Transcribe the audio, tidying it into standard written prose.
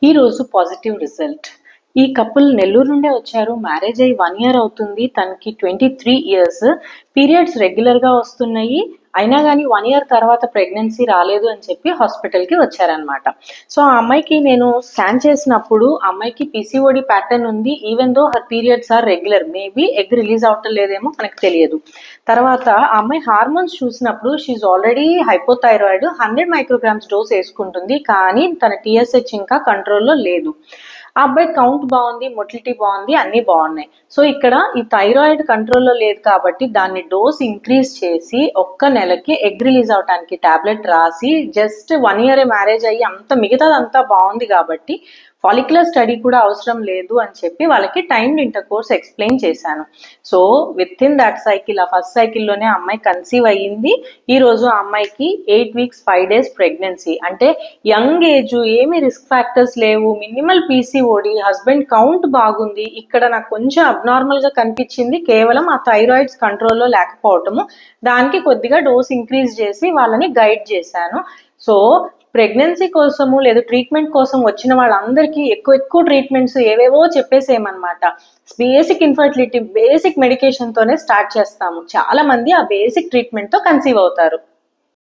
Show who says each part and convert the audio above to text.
Speaker 1: ఈరోజు positive result. ఈ couple Nellore నుండే వచ్చారు. మ్యారేజ్ అయ్యి 1 year అవుతుంది. తనకి 23 years. పీరియడ్స్ రెగ్యులర్గా వస్తున్నాయి. అయినా కానీ 1 year తర్వాత ప్రెగ్నెన్సీ రాలేదు అని చెప్పి హాస్పిటల్కి వచ్చారనమాట. సో ఆ అమ్మాయికి నేను స్కాన్ చేసినప్పుడు అమ్మాయికి పీసీఓడి ప్యాటర్న్ ఉంది. Even though her periods are regular. Maybe egg release అవటం లేదేమో మనకు తెలియదు. తర్వాత ఆ అమ్మాయి హార్మోన్స్ చూసినప్పుడు she already hypothyroid. 100 micrograms dose వేసుకుంటుంది. కానీ తన టీఎస్హెచ్ ఇంకా కంట్రోల్లో లేదు. ఆ అబ్బాయి కౌంట్ బాగుంది, మొటిలిటీ బాగుంది, అన్నీ బాగున్నాయి. సో ఇక్కడ ఈ థైరాయిడ్ కంట్రోల్లో లేదు కాబట్టి దాన్ని డోస్ ఇంక్రీజ్ చేసి ఒక్క నెలకి ఎగ్ రిలీజ్ అవడానికి టాబ్లెట్ రాసి జస్ట్ 1 year మ్యారేజ్ అయ్యి అంత మిగతాదంతా బాగుంది కాబట్టి ఫాలిక్యులర్ స్టడీ కూడా అవసరం లేదు అని చెప్పి వాళ్ళకి టైమ్డ్ ఇంటర్ కోర్స్ ఎక్స్ప్లెయిన్ చేశాను. So with in that cycle, ఆ ఫస్ట్ సైకిల్లోనే అమ్మాయి కన్సీవ్ అయ్యింది. ఈరోజు ఆ అమ్మాయికి 8 weeks 5 days ప్రెగ్నెన్సీ. అంటే యంగ్ ఏజ్, ఏమి రిస్క్ ఫ్యాక్టర్స్ లేవు, మినిమల్ పీసీఓడి, హస్బెండ్ కౌంట్ బాగుంది. ఇక్కడ నాకు కొంచెం అబ్నార్మల్గా కనిపించింది కేవలం ఆ థైరాయిడ్స్ కంట్రోల్లో లేకపోవటము. దానికి కొద్దిగా డోస్ ఇంక్రీజ్ చేసి వాళ్ళని గైడ్ చేశాను. సో ప్రెగ్నెన్సీ కోసము లేదా ట్రీట్మెంట్ కోసం వచ్చిన వాళ్ళందరికీ ఎక్కువ ట్రీట్మెంట్స్ ఏవేవో చెప్పేసేయమన్నమాట. బేసిక్ ఇన్ఫర్టిలిటీ, బేసిక్ మెడికేషన్తోనే స్టార్ట్ చేస్తాము. చాలా మంది ఆ బేసిక్ ట్రీట్మెంట్తో కన్సీవ్ అవుతారు.